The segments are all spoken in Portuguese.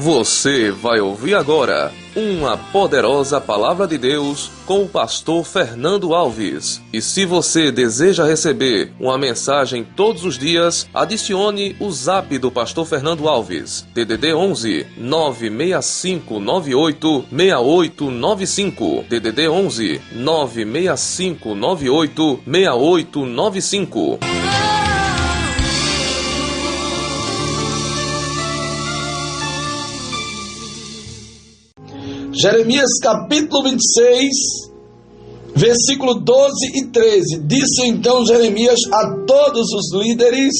Você vai ouvir agora uma poderosa palavra de Deus com o pastor Fernando Alves. E se você deseja receber uma mensagem todos os dias, adicione o zap do pastor Fernando Alves, DDD 11 96598 6895, DDD 11 96598 6895. Jeremias capítulo 26, versículo 12 e 13. Disse então Jeremias a todos os líderes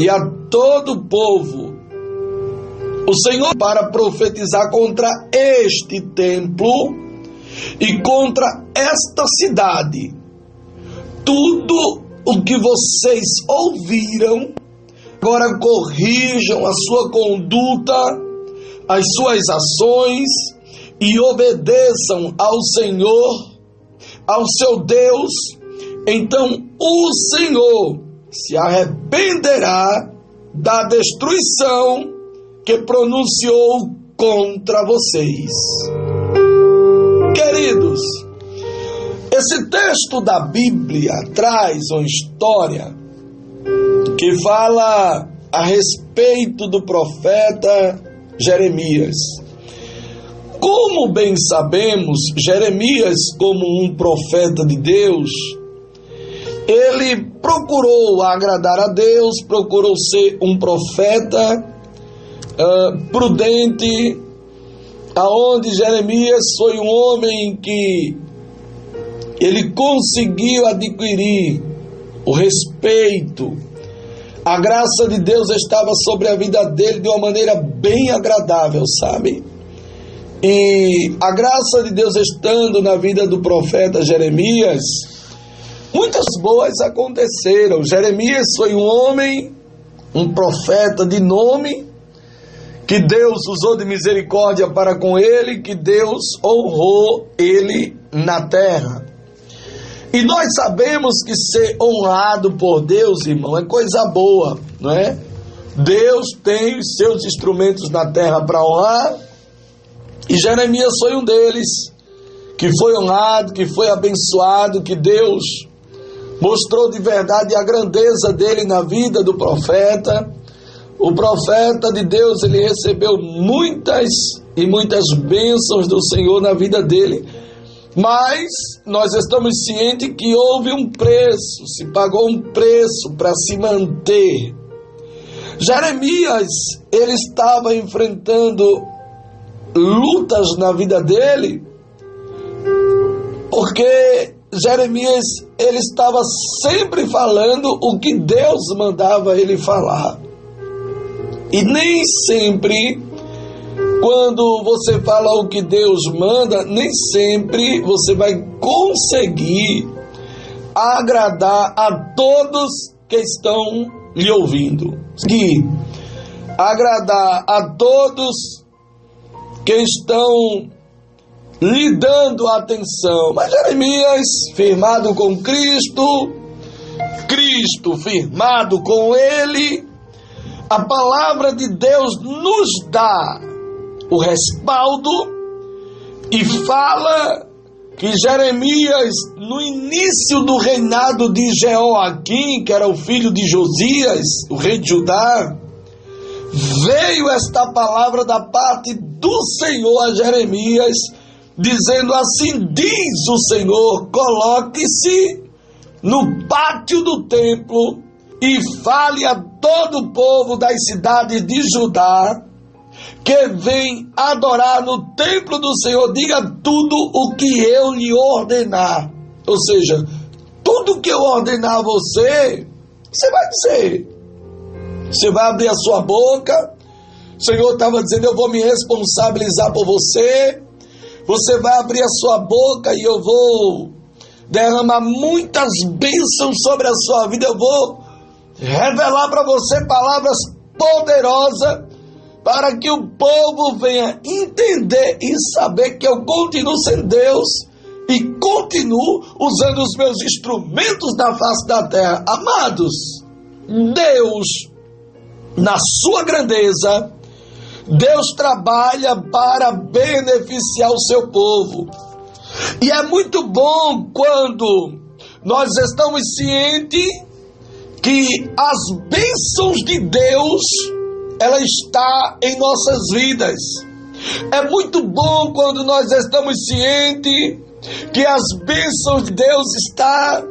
e a todo o povo: o Senhor para profetizar contra este templo e contra esta cidade. Tudo o que vocês ouviram, agora corrijam a sua conduta, as suas ações, e obedeçam ao Senhor, ao seu Deus. Então o Senhor se arrependerá da destruição que pronunciou contra vocês. Queridos, esse texto da Bíblia traz uma história que fala a respeito do profeta Jeremias. Como bem sabemos, Jeremias, como um profeta de Deus, ele procurou agradar a Deus, procurou ser um profeta prudente, aonde Jeremias foi um homem que ele conseguiu adquirir o respeito. A graça de Deus estava sobre a vida dele de uma maneira bem agradável, sabe? E a graça de Deus estando na vida do profeta Jeremias, muitas boas aconteceram. Jeremias foi um homem, um profeta de nome, que Deus usou de misericórdia para com ele, que Deus honrou ele na terra. E nós sabemos que ser honrado por Deus, irmão, é coisa boa, não é? Deus tem os seus instrumentos na terra para honrar, e Jeremias foi um deles, que foi honrado, que foi abençoado, que Deus mostrou de verdade a grandeza dele na vida do profeta. O profeta de Deus, ele recebeu muitas e muitas bênçãos do Senhor na vida dele, mas nós estamos cientes que houve um preço, se pagou um preço para se manter. Jeremias, ele estava enfrentando lutas na vida dele, porque Jeremias, ele estava sempre falando o que Deus mandava ele falar, e nem sempre, quando você fala o que Deus manda, nem sempre você vai conseguir agradar a todos que estão lhe ouvindo, que agradar a todos que estão lhe dando atenção. Mas Jeremias, firmado com Cristo, Cristo firmado com ele, a palavra de Deus nos dá o respaldo e fala que Jeremias, no início do reinado de Jeoaquim, que era o filho de Josias, o rei de Judá, veio esta palavra da parte do Senhor a Jeremias, dizendo assim: diz o Senhor, coloque-se no pátio do templo e fale a todo o povo das cidades de Judá que vem adorar no templo do Senhor, diga tudo o que eu lhe ordenar. Ou seja, tudo que eu ordenar a você, você vai dizer. Você vai abrir a sua boca. O Senhor estava dizendo: eu vou me responsabilizar por você. Você vai abrir a sua boca e eu vou derramar muitas bênçãos sobre a sua vida. Eu vou revelar para você palavras poderosas para que o povo venha entender e saber que eu continuo sendo Deus e continuo usando os meus instrumentos na face da terra. Amados, Deus, na sua grandeza, Deus trabalha para beneficiar o seu povo. E é muito bom quando nós estamos cientes que as bênçãos de Deus, ela está em nossas vidas. É muito bom quando nós estamos cientes que as bênçãos de Deus estão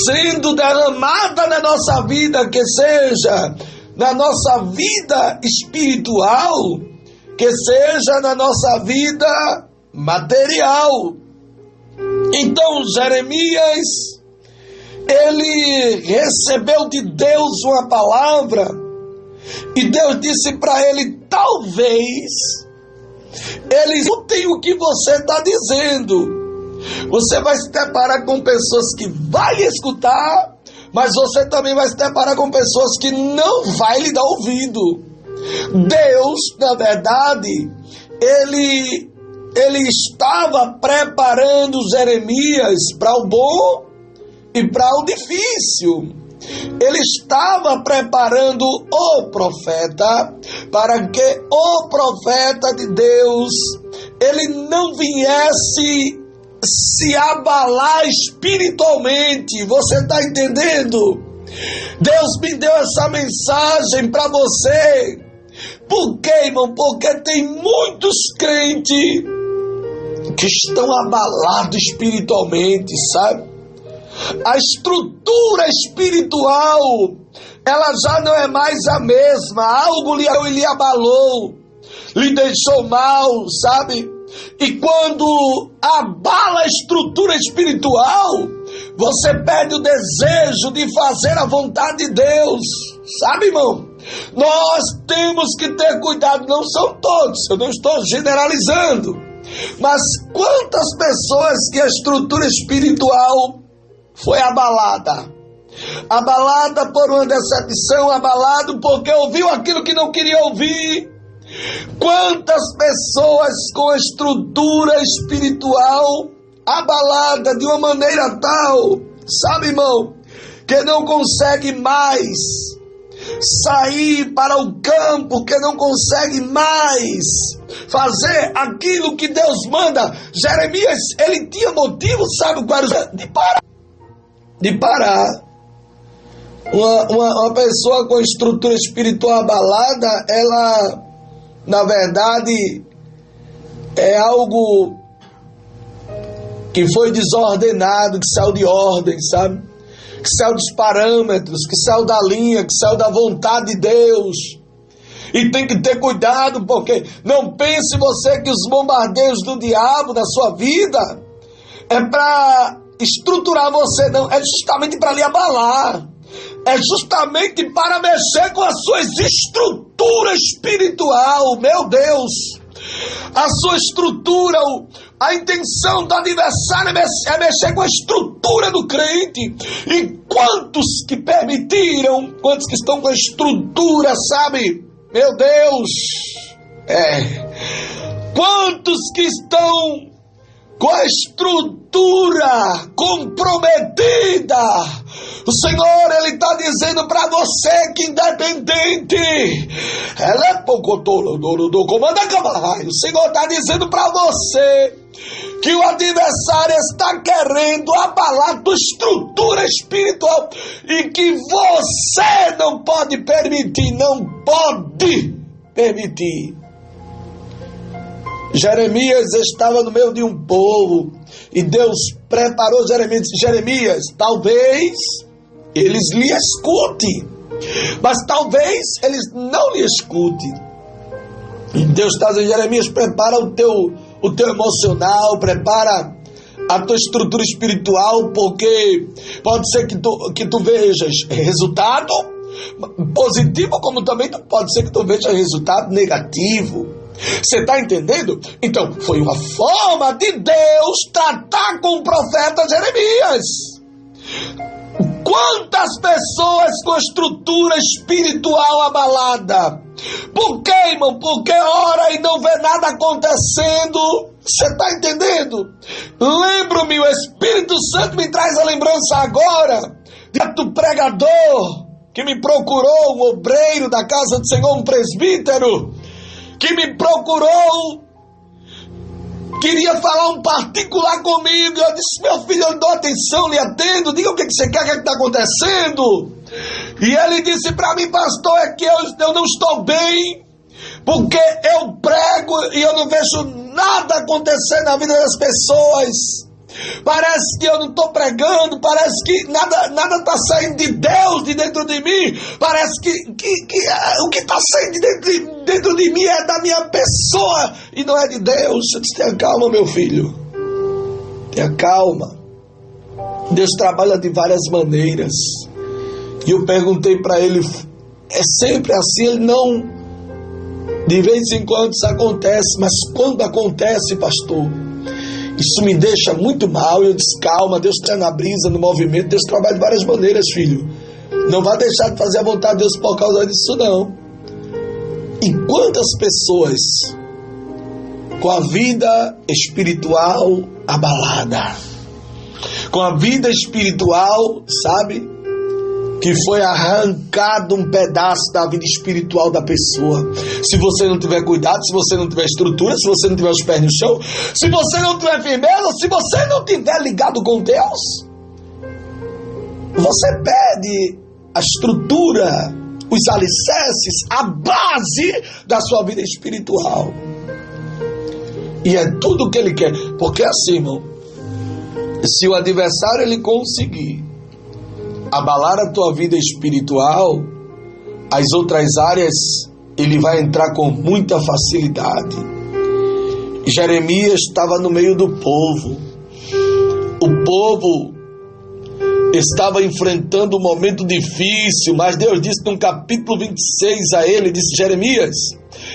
sendo derramadas na nossa vida, que seja na nossa vida espiritual, que seja na nossa vida material. Então Jeremias, ele recebeu de Deus uma palavra, e Deus disse para ele: talvez eles escutem o que você está dizendo. Você vai se deparar com pessoas que vão lhe escutar, mas você também vai se deparar com pessoas que não vão lhe dar ouvido. Deus, na verdade, ele estava preparando Jeremias para o bom e para o difícil. Ele estava preparando o profeta para que o profeta de Deus, ele não viesse se abalar espiritualmente. Você está entendendo? Deus me deu essa mensagem para você. Por quê, irmão? Porque tem muitos crentes que estão abalados espiritualmente, sabe? A estrutura espiritual, ela já não é mais a mesma. Algo lhe abalou, lhe deixou mal, sabe? E quando abala a estrutura espiritual, você perde o desejo de fazer a vontade de Deus, sabe, irmão? Nós temos que ter cuidado, não são todos, eu não estou generalizando, mas quantas pessoas que a estrutura espiritual foi abalada por uma decepção, abalado porque ouviu aquilo que não queria ouvir. Quantas pessoas com a estrutura espiritual abalada de uma maneira tal, sabe, irmão, que não consegue mais sair para o campo, que não consegue mais fazer aquilo que Deus manda. Jeremias, ele tinha motivo, sabe qual era? De parar. Uma pessoa com estrutura espiritual abalada, ela, na verdade, é algo que foi desordenado, que saiu de ordem, sabe? Que saiu dos parâmetros, que saiu da linha, que saiu da vontade de Deus. E tem que ter cuidado, porque não pense você que os bombardeios do diabo na sua vida é para estruturar você, não. É justamente para lhe abalar. É justamente para mexer com as suas estruturas espiritual, meu Deus. A sua estrutura, a intenção do adversário é mexer com a estrutura do crente. E quantos que permitiram, quantos que estão com a estrutura, sabe? Meu Deus. Quantos que estão com a estrutura comprometida. O Senhor, Ele está dizendo para você que independente, o Senhor está dizendo para você que o adversário está querendo abalar a tua estrutura espiritual e que você não pode permitir, Jeremias estava no meio de um povo e Deus preparou Jeremias. Jeremias, talvez eles lhe escutem, mas talvez eles não lhe escutem. E Deus está dizendo: Jeremias, prepara o teu emocional, prepara a tua estrutura espiritual, porque pode ser que tu vejas resultado positivo, como também pode ser que tu veja resultado negativo. Você está entendendo? Então, foi uma forma de Deus tratar com o profeta Jeremias. Quantas pessoas com estrutura espiritual abalada? Por quê, irmão? Porque ora e não vê nada acontecendo. Você está entendendo? Lembro-me, o Espírito Santo me traz a lembrança agora do pregador que me procurou, um obreiro da casa do Senhor, um presbítero. que me procurou, queria falar um particular comigo. Eu disse: meu filho, eu dou atenção, lhe atendo, diga o que você quer, o que está acontecendo. E ele disse para mim: pastor, é que eu não estou bem, porque eu prego e eu não vejo nada acontecer na vida das pessoas. Parece que eu não estou pregando, parece que nada está saindo de Deus de dentro de mim. Parece que o que está saindo dentro de mim é da minha pessoa e não é de Deus. Eu disse: tenha calma, meu filho, tenha calma. Deus trabalha de várias maneiras. E eu perguntei para ele: é sempre assim? Ele: não, de vez em quando isso acontece. Mas quando acontece, pastor, isso me deixa muito mal. Eu disse: calma, Deus está na brisa, no movimento. Deus trabalha de várias maneiras, filho. Não vai deixar de fazer a vontade de Deus por causa disso, não. E quantas pessoas com a vida espiritual abalada, com a vida espiritual, sabe, que foi arrancado um pedaço da vida espiritual da pessoa. Se você não tiver cuidado, se você não tiver estrutura, se você não tiver os pés no chão, se você não tiver firmeza, se você não tiver ligado com Deus, você perde a estrutura, os alicerces, a base da sua vida espiritual. E é tudo o que ele quer. Porque assim, irmão, se o adversário ele conseguir abalar a tua vida espiritual, as outras áreas ele vai entrar com muita facilidade. Jeremias estava no meio do povo. O povo estava enfrentando um momento difícil, mas Deus disse no capítulo 26 a ele, disse: Jeremias,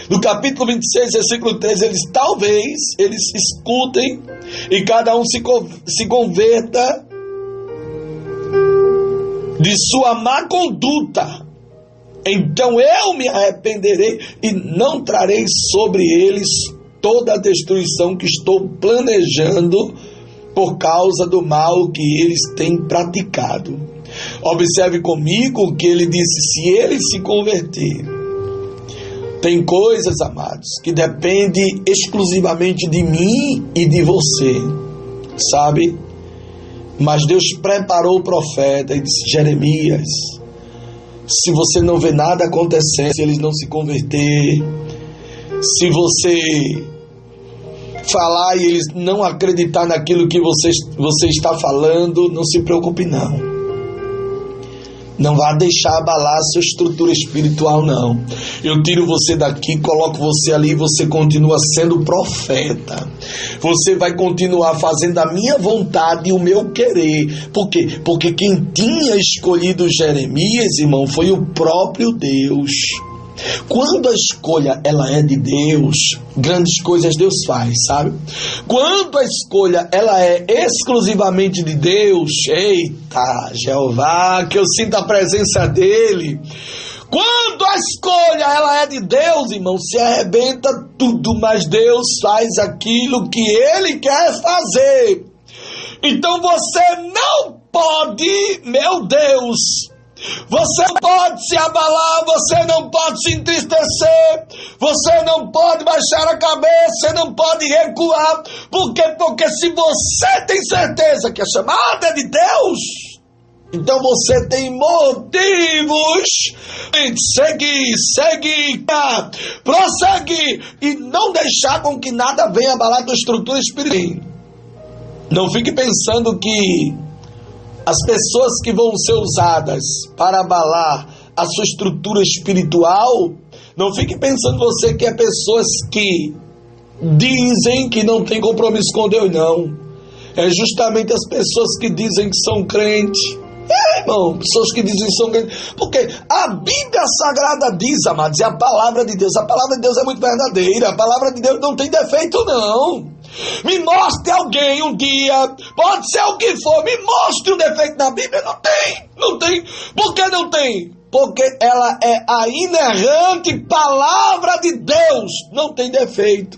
no capítulo 26, versículo 13, talvez eles escutem e cada um se converta de sua má conduta, então eu me arrependerei e não trarei sobre eles toda a destruição que estou planejando por causa do mal que eles têm praticado. Observe comigo o que ele disse: se eles se converterem. Tem coisas, amados, que dependem exclusivamente de mim e de você, sabe? Mas Deus preparou o profeta e disse: Jeremias, se você não vê nada acontecendo, se eles não se converter, se você falar e eles não acreditar naquilo que você está falando, não se preocupe não. Não vá deixar abalar a sua estrutura espiritual, não. Eu tiro você daqui, coloco você ali e você continua sendo profeta. Você vai continuar fazendo a minha vontade e o meu querer. Por quê? Porque quem tinha escolhido Jeremias, irmão, foi o próprio Deus. Quando a escolha ela é de Deus, grandes coisas Deus faz, sabe? Quando a escolha ela é exclusivamente de Deus, eita, Jeová, que eu sinto a presença dele. Quando a escolha ela é de Deus, irmão, se arrebenta tudo, mas Deus faz aquilo que ele quer fazer. Então você não pode, meu Deus, você não pode se abalar, você não pode se entristecer, você não pode baixar a cabeça, você não pode recuar. Por quê? Porque se você tem certeza que a chamada é de Deus, então você tem motivos de seguir, prosseguir e não deixar com que nada venha abalar a tua estrutura espiritual. Não fique pensando que as pessoas que vão ser usadas para abalar a sua estrutura espiritual, não fique pensando você que é pessoas que dizem que não tem compromisso com Deus, não. É justamente as pessoas que dizem que são crentes. Irmão, pessoas que dizem que são crentes. Porque a Bíblia Sagrada diz, amados, é a palavra de Deus. A palavra de Deus é muito verdadeira. A palavra de Deus não tem defeito, não. Me mostre alguém um dia, pode ser o que for, me mostre um defeito na Bíblia. Não tem. Por que não tem? Porque ela é a inerrante palavra de Deus, não tem defeito.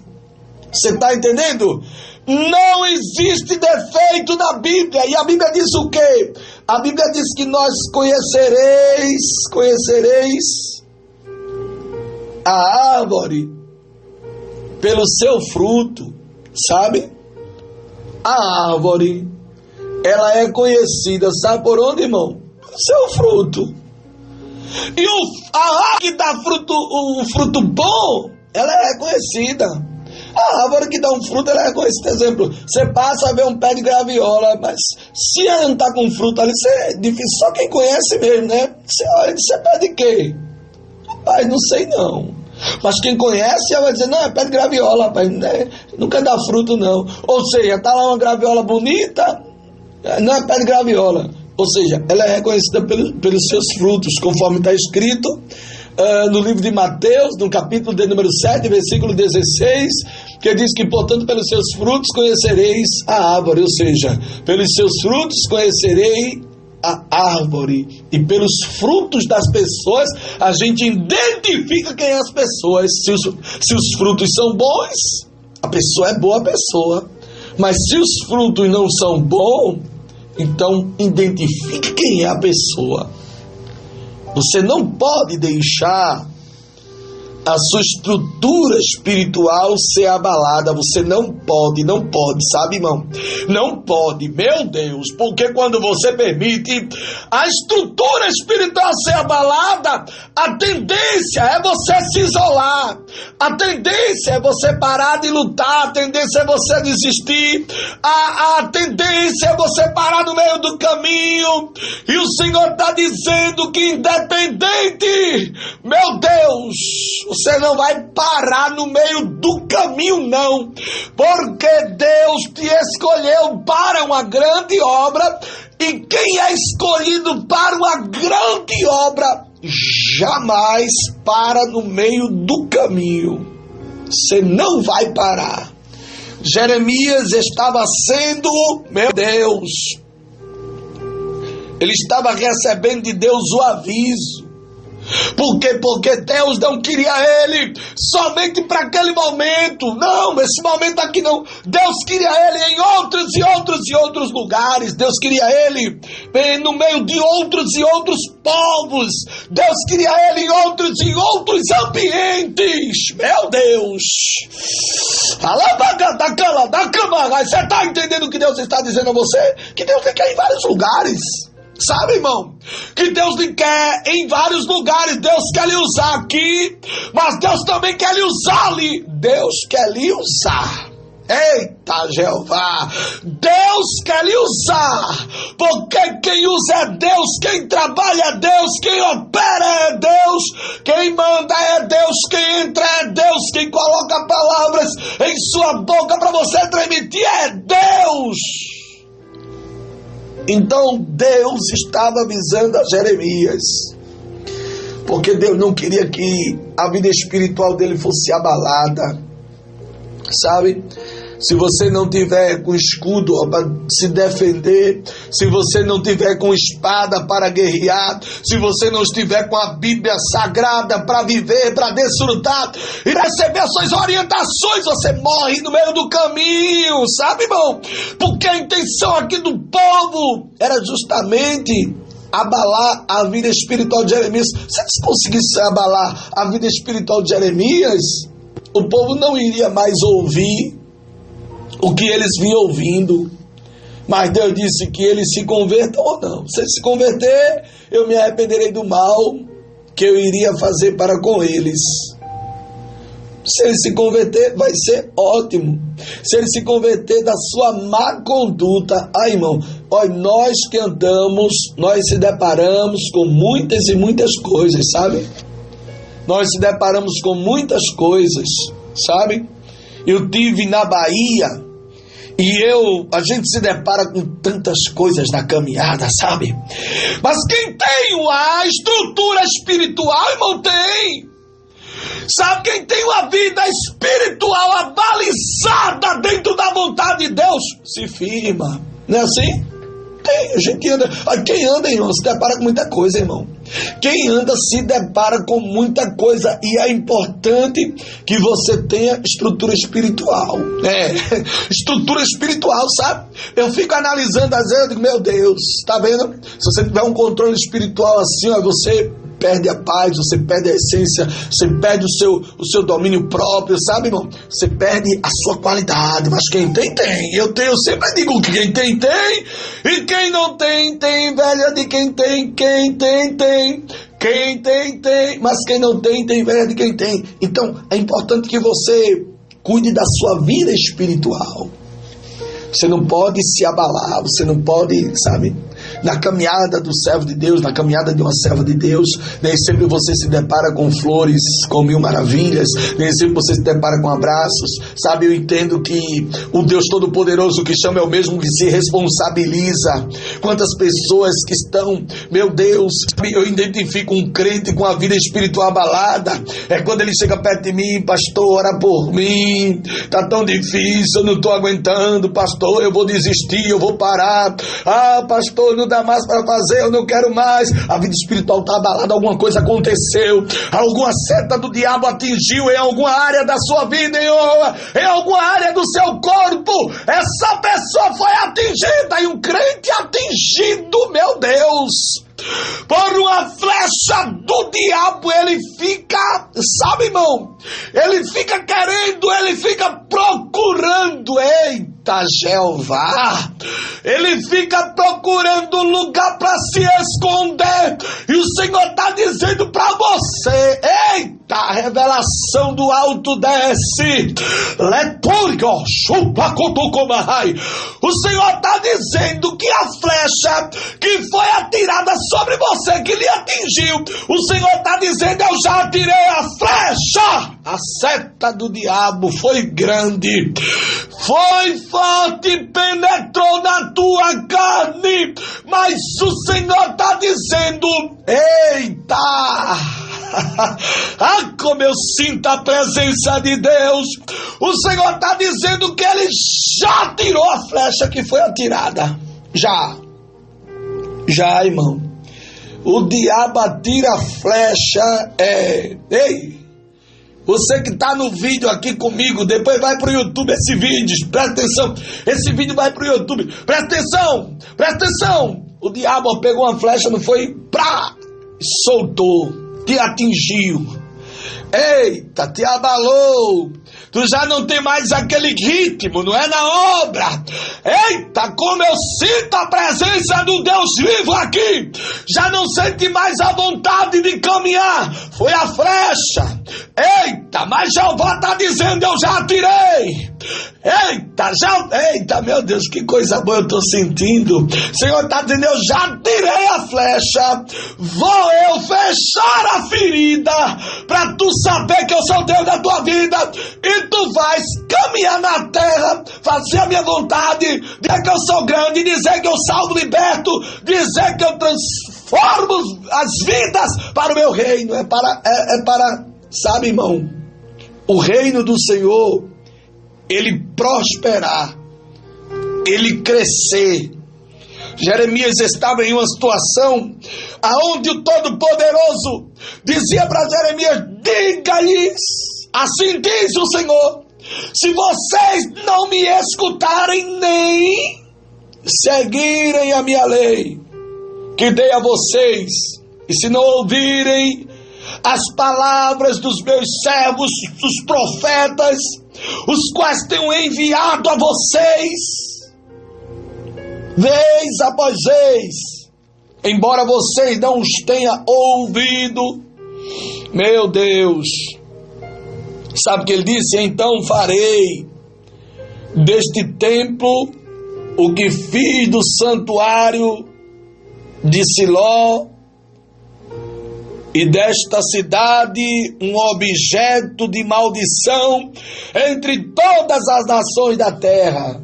Você está entendendo? Não existe defeito na Bíblia. E a Bíblia diz o quê? A Bíblia diz que nós conhecereis a árvore pelo seu fruto, sabe? A árvore, ela é conhecida, sabe por onde, irmão? Pelo seu fruto. E a árvore que dá fruto, o fruto bom, ela é conhecida. A árvore que dá um fruto, ela é conhecida. Exemplo, você passa a ver um pé de graviola, mas se ela não está com fruto ali, é difícil, só quem conhece mesmo, né? Você olha, isso é pé de quê? Rapaz, não sei não. Mas quem conhece, ela vai dizer, não, é pé de graviola, rapaz, né? Nunca dá fruto não. Ou seja, tá lá uma graviola bonita, não é pé de graviola. Ou seja, ela é reconhecida pelos seus frutos, conforme está escrito no livro de Mateus, no capítulo de número 7, versículo 16, que diz que, portanto, pelos seus frutos conhecereis a árvore. Ou seja, pelos seus frutos conhecerei a árvore. E pelos frutos das pessoas, a gente identifica quem é as pessoas. Se os frutos são bons, a pessoa é boa pessoa. Mas se os frutos não são bons, então identifique quem é a pessoa. Você não pode deixar a sua estrutura espiritual ser abalada. Você não pode, sabe, irmão? Não pode, meu Deus, porque quando você permite a estrutura espiritual ser abalada, a tendência é você se isolar, a tendência é você parar de lutar, a tendência é você desistir, a tendência é você parar no meio do caminho. E o Senhor está dizendo que independente, meu Deus, você não vai parar no meio do caminho, não, porque Deus te escolheu para uma grande obra, e quem é escolhido para uma grande obra jamais para no meio do caminho. Você não vai parar. Jeremias estava sendo, meu Deus, ele estava recebendo de Deus o aviso. Por quê? Porque Deus não queria ele somente para aquele momento. Não, esse momento aqui não. Deus queria ele em outros e outros e outros lugares. Deus queria ele no meio de outros e outros povos. Deus queria ele em outros e outros ambientes. Meu Deus. Você está entendendo o que Deus está dizendo a você? Que Deus quer em vários lugares. Sabe, irmão? Que Deus lhe quer em vários lugares. Deus quer lhe usar aqui, mas Deus também quer lhe usar ali. Deus quer lhe usar. Eita, Jeová! Deus quer lhe usar, porque quem usa é Deus, quem trabalha é Deus, quem opera é Deus, quem manda é Deus, quem entra é Deus, quem coloca palavras em sua boca para você transmitir é Deus. Então Deus estava avisando a Jeremias, porque Deus não queria que a vida espiritual dele fosse abalada, sabe? Se você não tiver com escudo para se defender, se você não tiver com espada para guerrear, se você não estiver com a Bíblia Sagrada para viver, para desfrutar e receber as suas orientações, você morre no meio do caminho, sabe, irmão? Porque a intenção aqui do povo era justamente abalar a vida espiritual de Jeremias. Se eles conseguissem abalar a vida espiritual de Jeremias, o povo não iria mais ouvir o que eles vinham ouvindo. Mas Deus disse que eles se convertam ou não. Se eles se converter, eu me arrependerei do mal que eu iria fazer para com eles. Se ele se converter, vai ser ótimo. Se ele se converter da sua má conduta, irmão, olha, nós que andamos, nós se deparamos com muitas e muitas coisas, sabe? Nós se deparamos com muitas coisas, sabe? Eu tive na Bahia e a gente se depara com tantas coisas na caminhada, sabe? Mas quem tem a estrutura espiritual, irmão, tem. Sabe, quem tem uma vida espiritual abalizada dentro da vontade de Deus, se firma. Não é assim? Tem, a gente anda. Quem anda, irmão, se depara com muita coisa, irmão. Quem anda se depara com muita coisa, e é importante que você tenha estrutura espiritual. Estrutura espiritual, sabe? Eu fico analisando às vezes, eu digo, meu Deus, tá vendo? Se você tiver um controle espiritual assim, ó, você perde a paz, você perde a essência, você perde o seu domínio próprio, sabe, irmão? Você perde a sua qualidade. Mas quem tem, tem. Eu sempre digo que quem tem, tem. E quem não tem, tem, velha de quem tem. Quem tem, tem. Quem tem, tem. Mas quem não tem, tem, velha de quem tem. Então, é importante que você cuide da sua vida espiritual. Você não pode se abalar, você não pode, sabe? Na caminhada do servo de Deus, na caminhada de uma serva de Deus, nem sempre você se depara com flores, com mil maravilhas, nem sempre você se depara com abraços, sabe? Eu entendo que o Deus Todo-Poderoso que chama é o mesmo que se responsabiliza. Quantas pessoas que estão, meu Deus, eu identifico um crente com a vida espiritual abalada, é quando ele chega perto de mim: pastor, ora por mim, tá tão difícil, eu não tô aguentando, pastor, eu vou desistir, eu vou parar, pastor, não dá mais para fazer, eu não quero mais. A vida espiritual está abalada, alguma coisa aconteceu, alguma seta do diabo atingiu em alguma área da sua vida, em alguma área do seu corpo. Essa pessoa foi atingida, e um crente atingido, meu Deus, por uma flecha do diabo, ele fica, sabe, irmão, ele fica querendo, ele fica procurando, eita Jeová, ele fica procurando lugar para se esconder, e o Senhor está dizendo para você: eita, a revelação do alto desce, o Senhor está dizendo que a flecha que foi atirada sobre você, que lhe atingiu, o Senhor está dizendo: eu já atirei a flecha. A seta do diabo foi grande, foi forte, penetrou na tua carne, mas o Senhor está dizendo: eita, como eu sinto a presença de Deus. O Senhor está dizendo que Ele já tirou a flecha que foi atirada. Já, irmão. O diabo atira a flecha. Ei, você que está no vídeo aqui comigo, depois vai para o YouTube esse vídeo, presta atenção, esse vídeo vai para o YouTube, presta atenção, o diabo pegou uma flecha, não foi? Soltou, te atingiu, eita, te abalou, tu já não tem mais aquele ritmo, não é na obra. Eita, como eu sinto a presença do Deus vivo aqui, já não sente mais a vontade de caminhar, foi a flecha. Eita, mas Jeová está dizendo: eu já atirei. Eita, meu Deus, que coisa boa eu estou sentindo. O Senhor está dizendo: eu já tirei a flecha, vou eu fechar a ferida, para tu saber que eu sou Deus da tua vida, e tu vais caminhar na terra, fazer a minha vontade, dizer que eu sou grande, dizer que eu salvo, liberto, dizer que eu transformo as vidas para o meu reino. É para, sabe, irmão, o reino do Senhor, ele prosperar, ele crescer. Jeremias estava em uma situação aonde o Todo-Poderoso dizia para Jeremias: diga-lhes, assim diz o Senhor, se vocês não me escutarem nem seguirem a minha lei que dei a vocês, e se não ouvirem as palavras dos meus servos, os profetas, os quais tenho enviado a vocês, vez após vez, embora vocês não os tenham ouvido, meu Deus, sabe o que ele disse? Então farei deste templo o que fiz do santuário de Siló, e desta cidade um objeto de maldição entre todas as nações da terra.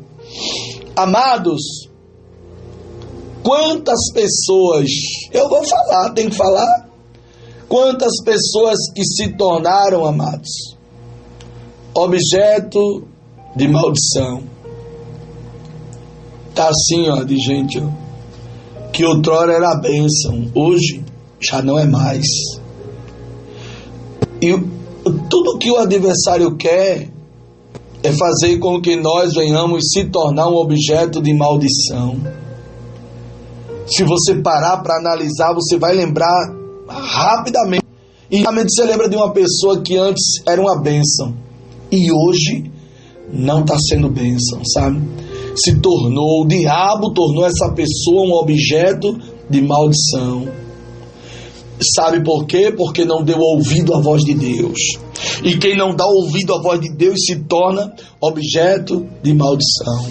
Amados, quantas pessoas, eu vou falar, tem que falar, quantas pessoas que se tornaram, amados, objeto de maldição. Tá assim, ó, de gente, ó, que outrora era a bênção, hoje já não é mais. E tudo que o adversário quer é fazer com que nós venhamos se tornar um objeto de maldição. Se você parar para analisar, você vai lembrar rapidamente. E realmente você lembra de uma pessoa que antes era uma bênção e hoje não está sendo bênção, sabe? O diabo tornou essa pessoa um objeto de maldição. Sabe por quê? Porque não deu ouvido à voz de Deus. E quem não dá ouvido à voz de Deus se torna objeto de maldição.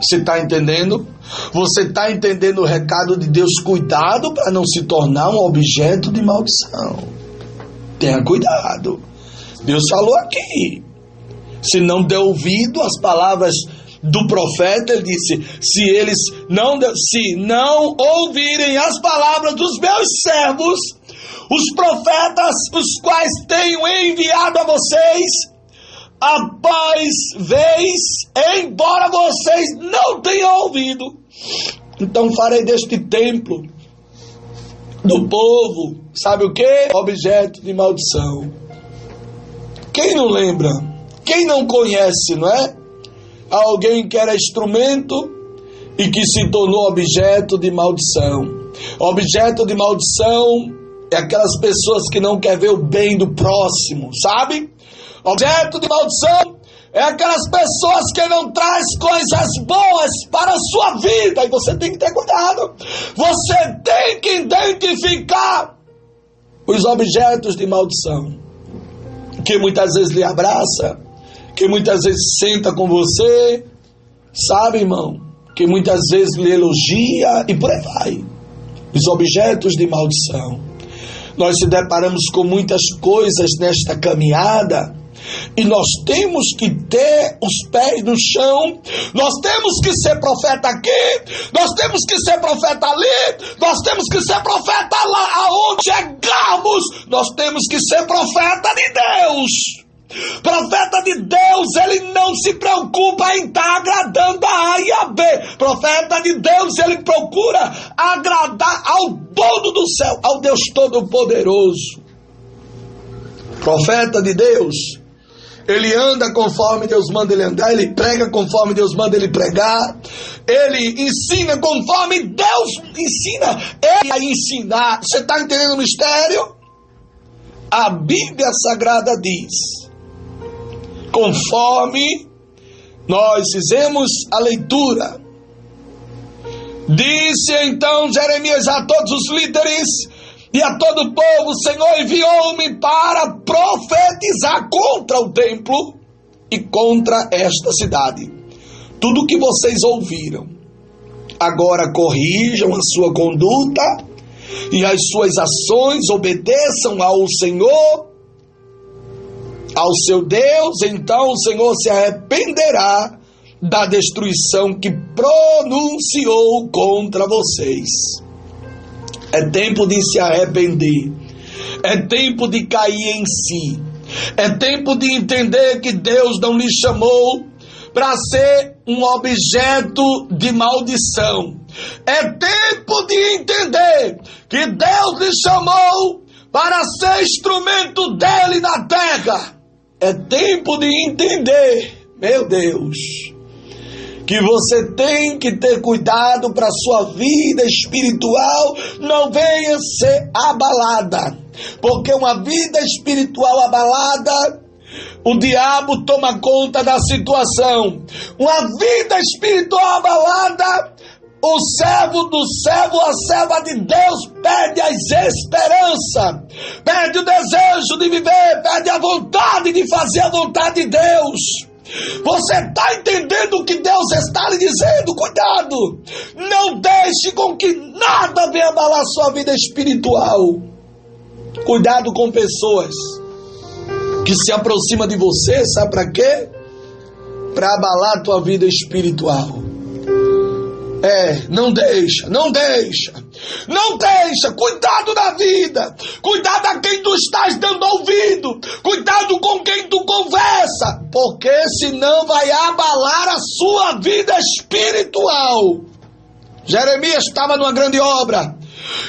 Você está entendendo? Você está entendendo o recado de Deus? Cuidado para não se tornar um objeto de maldição. Tenha cuidado. Deus falou aqui. Se não der ouvido às palavras do profeta, ele disse: se não ouvirem as palavras dos meus servos, os profetas, os quais tenho enviado a vocês, após vez, embora vocês não tenham ouvido, então farei deste templo do povo, sabe o que? Objeto de maldição. Quem não lembra? Quem não conhece, não é? Alguém que era instrumento e que se tornou objeto de maldição. Objeto de maldição é aquelas pessoas que não querem ver o bem do próximo, sabe? Objeto de maldição é aquelas pessoas que não traz coisas boas para a sua vida. E você tem que ter cuidado. Você tem que identificar os objetos de maldição, que muitas vezes lhe abraça, que muitas vezes senta com você, sabe, irmão? Que muitas vezes lhe elogia e por aí vai. Os objetos de maldição. Nós se deparamos com muitas coisas nesta caminhada e nós temos que ter os pés no chão, nós temos que ser profeta aqui, nós temos que ser profeta ali, nós temos que ser profeta lá aonde chegarmos, nós temos que ser profeta de Deus. Profeta de Deus, ele não se preocupa em estar agradando a A e a B. Profeta de Deus, ele procura agradar ao dono do céu, ao Deus Todo-Poderoso. Profeta de Deus, ele anda conforme Deus manda ele andar, ele prega conforme Deus manda ele pregar, ele ensina conforme Deus ensina ele a ensinar. Você está entendendo o mistério? A Bíblia Sagrada diz, conforme nós fizemos a leitura, disse então Jeremias a todos os líderes e a todo o povo: o Senhor enviou-me para profetizar contra o templo e contra esta cidade. Tudo o que vocês ouviram, agora corrijam a sua conduta e as suas ações, obedeçam ao Senhor, ao seu Deus, então o Senhor se arrependerá da destruição que pronunciou contra vocês. É tempo de se arrepender, é tempo de cair em si, é tempo de entender que Deus não lhe chamou para ser um objeto de maldição. É tempo de entender que Deus lhe chamou para ser instrumento dele na terra. É tempo de entender, meu Deus, que você tem que ter cuidado para a sua vida espiritual não venha ser abalada. Porque uma vida espiritual abalada, o diabo toma conta da situação. Uma vida espiritual abalada, o servo do servo, a serva de Deus perde a esperança, perde o desejo de viver, perde a vontade de fazer a vontade de Deus. Você está entendendo o que Deus está lhe dizendo? Cuidado! Não deixe com que nada venha abalar sua vida espiritual. Cuidado com pessoas que se aproximam de você, sabe para quê? Para abalar a tua vida espiritual. Não deixa, cuidado na vida, cuidado a quem tu estás dando ouvido, cuidado com quem tu conversa, porque senão vai abalar a sua vida espiritual. Jeremias estava numa grande obra,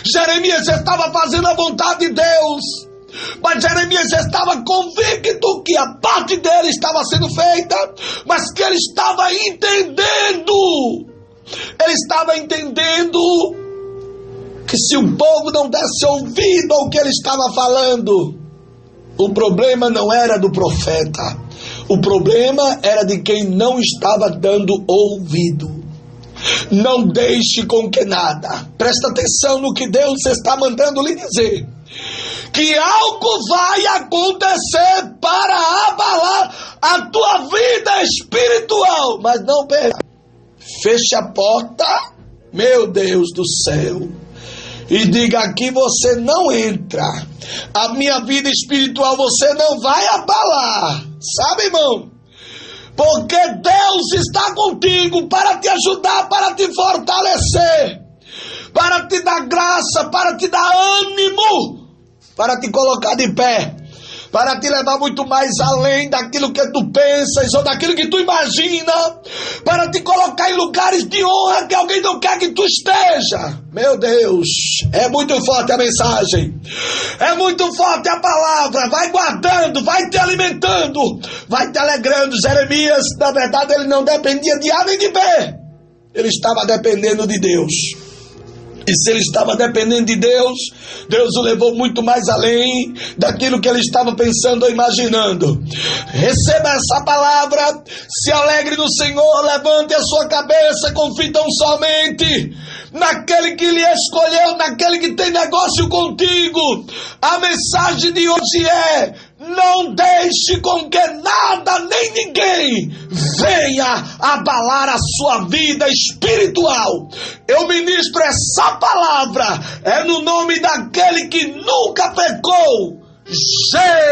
Jeremias estava fazendo a vontade de Deus, mas Jeremias estava convicto que a parte dele estava sendo feita, mas que ele estava entendendo que se o povo não desse ouvido ao que ele estava falando, o problema não era do profeta, o problema era de quem não estava dando ouvido. Não deixe com que nada, presta atenção no que Deus está mandando lhe dizer, que algo vai acontecer para abalar a tua vida espiritual, mas não perca. Feche a porta, meu Deus do céu, e diga: aqui você não entra, a minha vida espiritual você não vai abalar, sabe, irmão? Porque Deus está contigo para te ajudar, para te fortalecer, para te dar graça, para te dar ânimo, para te colocar de pé, para te levar muito mais além daquilo que tu pensas ou daquilo que tu imagina, para te colocar em lugares de honra que alguém não quer que tu esteja. Meu Deus, é muito forte a mensagem, é muito forte a palavra. Vai guardando, vai te alimentando, vai te alegrando. Jeremias, na verdade, ele não dependia de A nem de B, ele estava dependendo de Deus. E se ele estava dependendo de Deus, Deus o levou muito mais além daquilo que ele estava pensando ou imaginando. Receba essa palavra, se alegre no Senhor, levante a sua cabeça, confie tão somente naquele que lhe escolheu, naquele que tem negócio contigo. A mensagem de hoje é: não deixe com que nada nem ninguém venha abalar a sua vida espiritual. Eu ministro essa palavra, é no nome daquele que nunca pecou, Jesus!